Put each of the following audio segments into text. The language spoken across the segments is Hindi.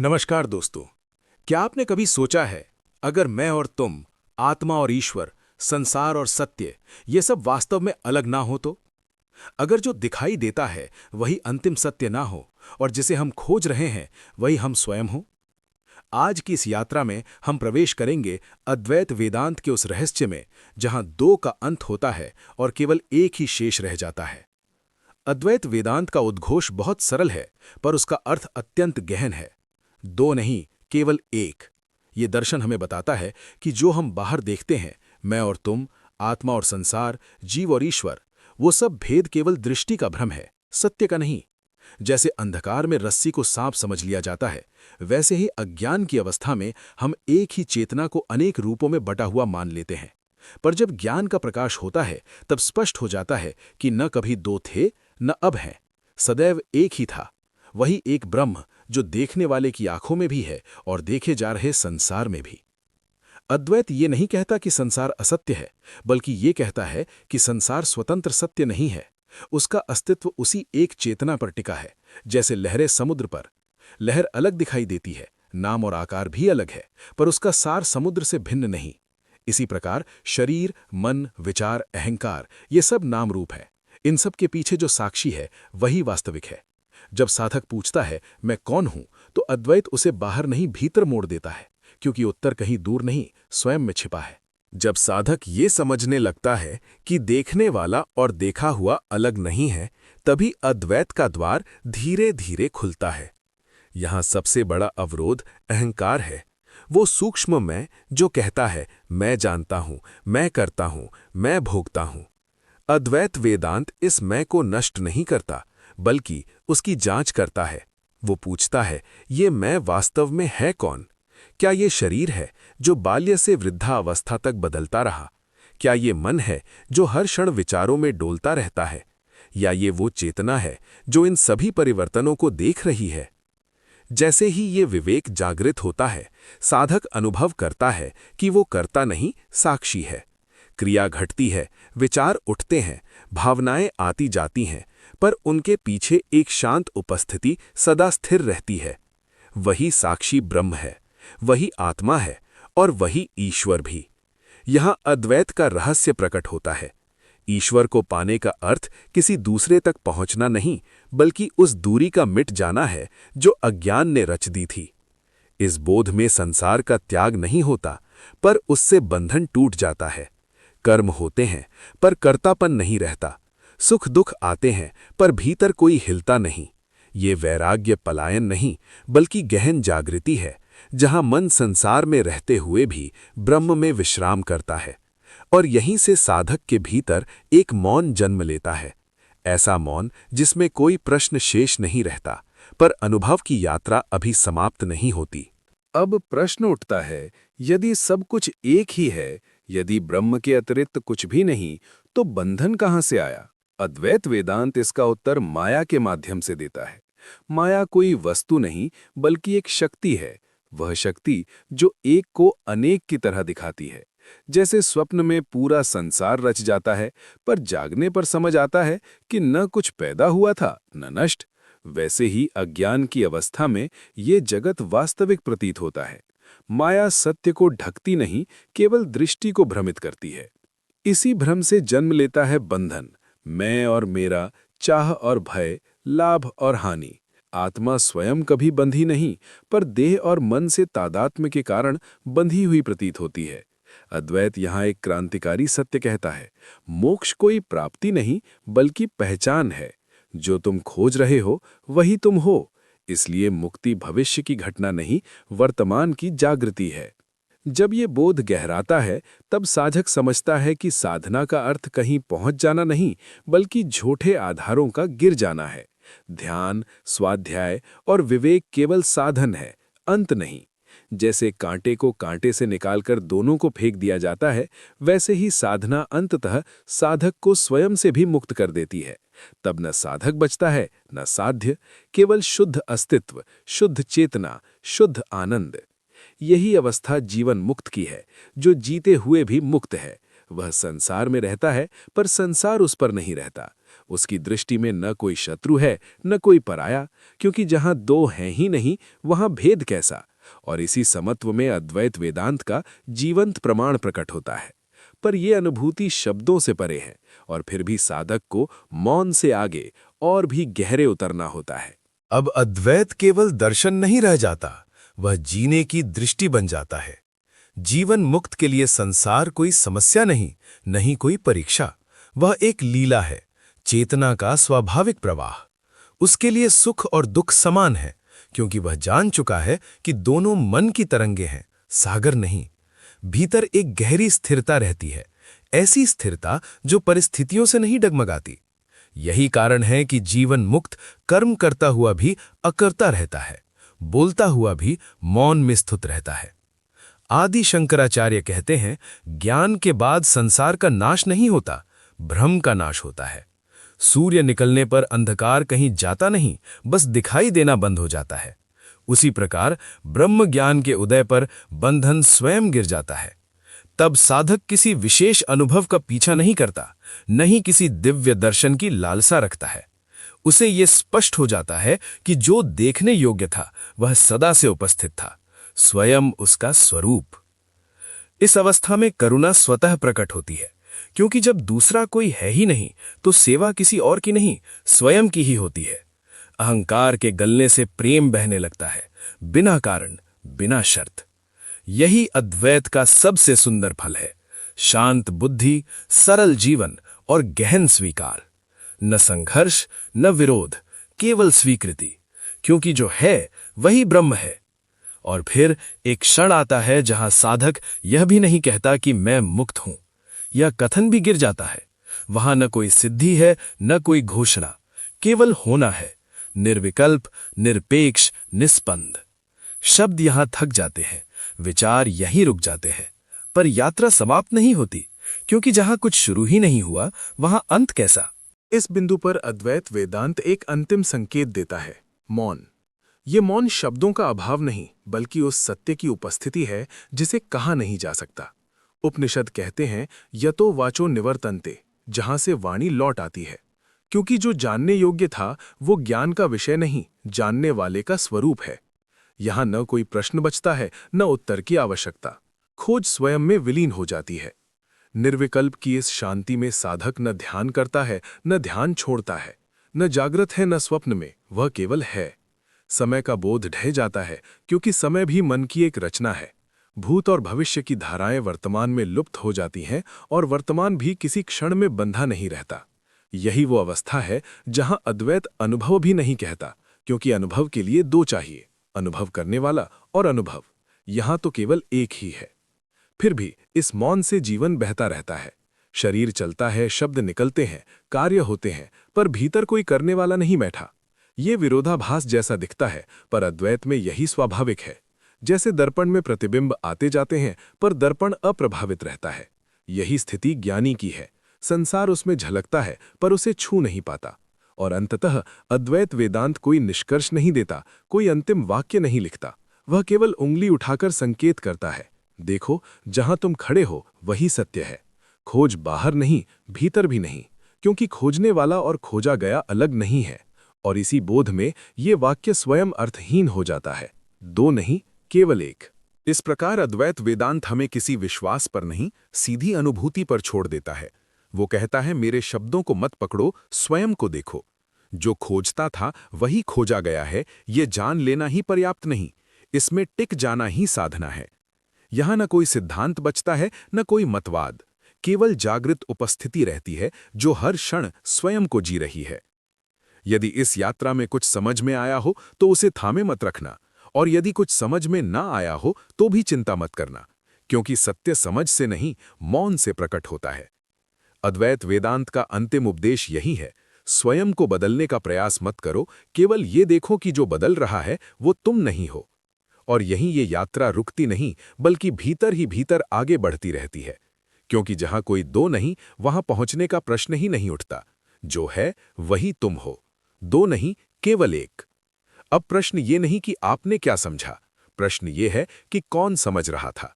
नमस्कार दोस्तों। क्या आपने कभी सोचा है, अगर मैं और तुम, आत्मा और ईश्वर, संसार और सत्य, ये सब वास्तव में अलग ना हो तो? अगर जो दिखाई देता है वही अंतिम सत्य ना हो और जिसे हम खोज रहे हैं वही हम स्वयं हो? आज की इस यात्रा में हम प्रवेश करेंगे अद्वैत वेदांत के उस रहस्य में जहां दो का अंत होता है और केवल एक ही शेष रह जाता है। अद्वैत वेदांत का उद्घोष बहुत सरल है, पर उसका अर्थ अत्यंत गहन है। दो नहीं, केवल एक। ये दर्शन हमें बताता है कि जो हम बाहर देखते हैं, मैं और तुम, आत्मा और संसार, जीव और ईश्वर, वो सब भेद केवल दृष्टि का भ्रम है, सत्य का नहीं। जैसे अंधकार में रस्सी को सांप समझ लिया जाता है, वैसे ही अज्ञान की अवस्था में हम एक ही चेतना को अनेक रूपों में बटा हुआ मान लेते हैं। पर जब ज्ञान का प्रकाश होता है, तब स्पष्ट हो जाता है कि न कभी दो थे, न अब हैं, सदैव एक ही था। वही एक ब्रह्म जो देखने वाले की आंखों में भी है और देखे जा रहे संसार में भी। अद्वैत ये नहीं कहता कि संसार असत्य है, बल्कि ये कहता है कि संसार स्वतंत्र सत्य नहीं है। उसका अस्तित्व उसी एक चेतना पर टिका है। जैसे लहरें समुद्र पर। लहर अलग दिखाई देती है, नाम और आकार भी अलग है, पर उसका सार समुद्र से भिन्न नहीं। इसी प्रकार शरीर, मन, विचार, अहंकार, ये सब नाम रूप है। इन सब के पीछे जो साक्षी है वही वास्तविक है। जब साधक पूछता है मैं कौन हूं, तो अद्वैत उसे बाहर नहीं भीतर मोड़ देता है, क्योंकि उत्तर कहीं दूर नहीं, स्वयं में छिपा है। जब साधक ये समझने लगता है कि देखने वाला और देखा हुआ अलग नहीं है, तभी अद्वैत का द्वार धीरे धीरे खुलता है। यहाँ सबसे बड़ा अवरोध अहंकार है। वो सूक्ष्म मैं जो कहता है मैं जानता हूं, मैं करता हूं, मैं भोगता हूं। अद्वैत वेदांत इस मैं को नष्ट नहीं करता, बल्कि उसकी जांच करता है। वो पूछता है, ये मैं वास्तव में है कौन? क्या ये शरीर है जो बाल्य से वृद्धावस्था तक बदलता रहा? क्या ये मन है जो हर क्षण विचारों में डोलता रहता है? या ये वो चेतना है जो इन सभी परिवर्तनों को देख रही है? जैसे ही ये विवेक जागृत होता है, साधक अनुभव करता है कि वो कर्ता नहीं, साक्षी है। क्रिया घटती है, विचार उठते हैं, भावनाएं आती जाती हैं, पर उनके पीछे एक शांत उपस्थिति सदा स्थिर रहती है। वही साक्षी ब्रह्म है, वही आत्मा है और वही ईश्वर भी। यहाँ अद्वैत का रहस्य प्रकट होता है। ईश्वर को पाने का अर्थ किसी दूसरे तक पहुंचना नहीं, बल्कि उस दूरी का मिट जाना है जो अज्ञान ने रच दी थी। इस बोध में संसार का त्याग नहीं होता, पर उससे बंधन टूट जाता है। कर्म होते हैं, पर कर्तापन नहीं रहता। सुख दुख आते हैं, पर भीतर कोई हिलता नहीं। ये वैराग्य पलायन नहीं, बल्कि गहन जागृति है, जहां मन संसार में रहते हुए भी ब्रह्म में विश्राम करता है। और यहीं से साधक के भीतर एक मौन जन्म लेता है। ऐसा मौन जिसमें कोई प्रश्न शेष नहीं रहता, पर अनुभव की यात्रा अभी समाप्त नहीं होती। अब प्रश्न उठता है, यदि सब कुछ एक ही है, यदि ब्रह्म के अतिरिक्त कुछ भी नहीं, तो बंधन कहां से आया? अद्वैत वेदांत इसका उत्तर माया के माध्यम से देता है। माया कोई वस्तु नहीं, बल्कि एक शक्ति है। वह शक्ति जो एक को अनेक की तरह दिखाती है। जैसे स्वप्न में पूरा संसार रच जाता है, पर जागने पर समझ आता है कि न कुछ पैदा हुआ था, न नष्ट। वैसे ही अज्ञान की अवस्था में ये जगत वास्तविक प्रतीत होता है। माया सत्य को ढकती नहीं, केवल दृष्टि को भ्रमित करती है। इसी भ्रम से जन्म लेता है बंधन, मैं और मेरा, चाह और भय, लाभ और हानि। आत्मा स्वयं कभी बंधी नहीं, पर देह और मन से तादात्म्य के कारण बंधी हुई प्रतीत होती है। अद्वैत यहाँ एक क्रांतिकारी सत्य कहता है, मोक्ष कोई प्राप्ति नहीं, बल्कि पहचान है। जो तुम खोज रहे हो वही तुम हो। इसलिए मुक्ति भविष्य की घटना नहीं, वर्तमान की जागृति है। जब ये बोध गहराता है, तब साधक समझता है कि साधना का अर्थ कहीं पहुंच जाना नहीं, बल्कि झूठे आधारों का गिर जाना है। ध्यान, स्वाध्याय और विवेक केवल साधन है, अंत नहीं। जैसे कांटे को कांटे से निकालकर दोनों को फेंक दिया जाता है, वैसे ही साधना अंततः साधक को स्वयं से भी मुक्त कर देती है। तब न साधक बचता है, न साध्य, केवल शुद्ध अस्तित्व, शुद्ध चेतना, शुद्ध आनंद। यही अवस्था जीवन मुक्त की है, जो जीते हुए भी मुक्त है। वह संसार में रहता है, पर संसार उस पर नहीं रहता। उसकी दृष्टि में न कोई शत्रु है न कोई पराया, क्योंकि जहां दो हैं ही नहीं वहां भेद कैसा। और इसी समत्व में अद्वैत वेदांत का जीवंत प्रमाण प्रकट होता है। पर यह अनुभूति शब्दों से परे है और फिर भी साधक को मौन से आगे और भी गहरे उतरना होता है। अब अद्वैत केवल दर्शन नहीं रह जाता, वह जीने की दृष्टि बन जाता है। जीवन मुक्त के लिए संसार कोई समस्या नहीं, नहीं कोई परीक्षा, वह एक लीला है, चेतना का स्वाभाविक प्रवाह। उसके लिए सुख और दुख समान है, क्योंकि वह जान चुका है कि दोनों मन की तरंगे हैं, सागर नहीं। भीतर एक गहरी स्थिरता रहती है, ऐसी स्थिरता जो परिस्थितियों से नहीं डगमगाती। यही कारण है कि जीवन मुक्त कर्म करता हुआ भी अकर्ता रहता है, बोलता हुआ भी मौन में स्थित रहता है। आदि शंकराचार्य कहते हैं, ज्ञान के बाद संसार का नाश नहीं होता, भ्रम का नाश होता है। सूर्य निकलने पर अंधकार कहीं जाता नहीं, बस दिखाई देना बंद हो जाता है। उसी प्रकार ब्रह्म ज्ञान के उदय पर बंधन स्वयं गिर जाता है। तब साधक किसी विशेष अनुभव का पीछा नहीं करता, नहीं किसी दिव्य दर्शन की लालसा रखता है। उसे ये स्पष्ट हो जाता है कि जो देखने योग्य था वह सदा से उपस्थित था, स्वयं उसका स्वरूप। इस अवस्था में करुणा स्वतः प्रकट होती है, क्योंकि जब दूसरा कोई है ही नहीं तो सेवा किसी और की नहीं, स्वयं की ही होती है। अहंकार के गलने से प्रेम बहने लगता है, बिना कारण, बिना शर्त। यही अद्वैत का सबसे सुंदर फल है, शांत बुद्धि, सरल जीवन और गहन स्वीकार। न संघर्ष न विरोध, केवल स्वीकृति, क्योंकि जो है वही ब्रह्म है। और फिर एक क्षण आता है जहां साधक यह भी नहीं कहता कि मैं मुक्त हूं, यह कथन भी गिर जाता है। वहां न कोई सिद्धि है न कोई घोषणा, केवल होना है, निर्विकल्प, निरपेक्ष, निस्पंद। शब्द यहां थक जाते हैं, विचार यहीं रुक जाते हैं, पर यात्रा समाप्त नहीं होती, क्योंकि जहां कुछ शुरू ही नहीं हुआ वहां अंत कैसा। इस बिंदु पर अद्वैत वेदांत एक अंतिम संकेत देता है, मौन। ये मौन शब्दों का अभाव नहीं, बल्कि उस सत्य की उपस्थिति है जिसे कहा नहीं जा सकता। उपनिषद कहते हैं, यतो वाचो निवर्तन्ते, जहां से वाणी लौट आती है, क्योंकि जो जानने योग्य था वो ज्ञान का विषय नहीं, जानने वाले का स्वरूप है। यहां न कोई प्रश्न बचता है, न उत्तर की आवश्यकता। खोज स्वयं में विलीन हो जाती है। निर्विकल्प की इस शांति में साधक न ध्यान करता है, न ध्यान छोड़ता है, न जागृत है न स्वप्न में, वह केवल है। समय का बोध ढह जाता है, क्योंकि समय भी मन की एक रचना है। भूत और भविष्य की धाराएं वर्तमान में लुप्त हो जाती हैं और वर्तमान भी किसी क्षण में बंधा नहीं रहता। यही वो अवस्था है जहां अद्वैत अनुभव भी नहीं कहता, क्योंकि अनुभव के लिए दो चाहिए, अनुभव करने वाला और अनुभव। यहां तो केवल एक ही है। फिर भी इस मौन से जीवन बहता रहता है। शरीर चलता है, शब्द निकलते हैं, कार्य होते हैं, पर भीतर कोई करने वाला नहीं बैठा। ये विरोधाभास जैसा दिखता है, पर अद्वैत में यही स्वाभाविक है। जैसे दर्पण में प्रतिबिंब आते जाते हैं, पर दर्पण अप्रभावित रहता है। यही स्थिति ज्ञानी की है। संसार उसमें झलकता है, पर उसे छू नहीं पाता। और अंततः अद्वैत वेदांत कोई निष्कर्ष नहीं देता, कोई अंतिम वाक्य नहीं लिखता। वह केवल उंगली उठाकर संकेत करता है, देखो जहां तुम खड़े हो वही सत्य है। खोज बाहर नहीं, भीतर भी नहीं, क्योंकि खोजने वाला और खोजा गया अलग नहीं है। और इसी बोध में ये वाक्य स्वयं अर्थहीन हो जाता है। दो नहीं, केवल एक। इस प्रकार अद्वैत वेदांत हमें किसी विश्वास पर नहीं, सीधी अनुभूति पर छोड़ देता है। वो कहता है, मेरे शब्दों को मत पकड़ो, स्वयं को देखो। जो खोजता था वही खोजा गया है, ये जान लेना ही पर्याप्त नहीं, इसमें टिक जाना ही साधना है। यहां न कोई सिद्धांत बचता है, न कोई मतवाद, केवल जागृत उपस्थिति रहती है जो हर क्षण स्वयं को जी रही है। यदि इस यात्रा में कुछ समझ में आया हो तो उसे थामे मत रखना, और यदि कुछ समझ में ना आया हो तो भी चिंता मत करना, क्योंकि सत्य समझ से नहीं, मौन से प्रकट होता है। अद्वैत वेदांत का अंतिम उपदेश यही है, स्वयं को बदलने का प्रयास मत करो, केवल ये देखो कि जो बदल रहा है वो तुम नहीं हो। और यहीं ये यात्रा रुकती नहीं, बल्कि भीतर ही भीतर आगे बढ़ती रहती है, क्योंकि जहां कोई दो नहीं वहां पहुंचने का प्रश्न ही नहीं उठता। जो है वही तुम हो, दो नहीं, केवल एक। अब प्रश्न ये नहीं कि आपने क्या समझा, प्रश्न ये है कि कौन समझ रहा था।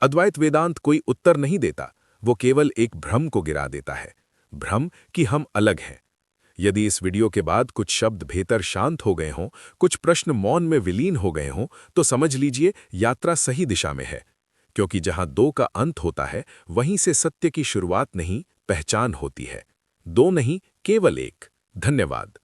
अद्वैत वेदांत कोई उत्तर नहीं देता, वो केवल एक भ्रम को गिरा देता है, भ्रम कि हम अलग हैं। यदि इस वीडियो के बाद कुछ शब्द भीतर शांत हो गए हों, कुछ प्रश्न मौन में विलीन हो गए हों, तो समझ लीजिए यात्रा सही दिशा में है। क्योंकि जहां दो का अंत होता है, वहीं से सत्य की शुरुआत नहीं, पहचान होती है। दो नहीं, केवल एक। धन्यवाद।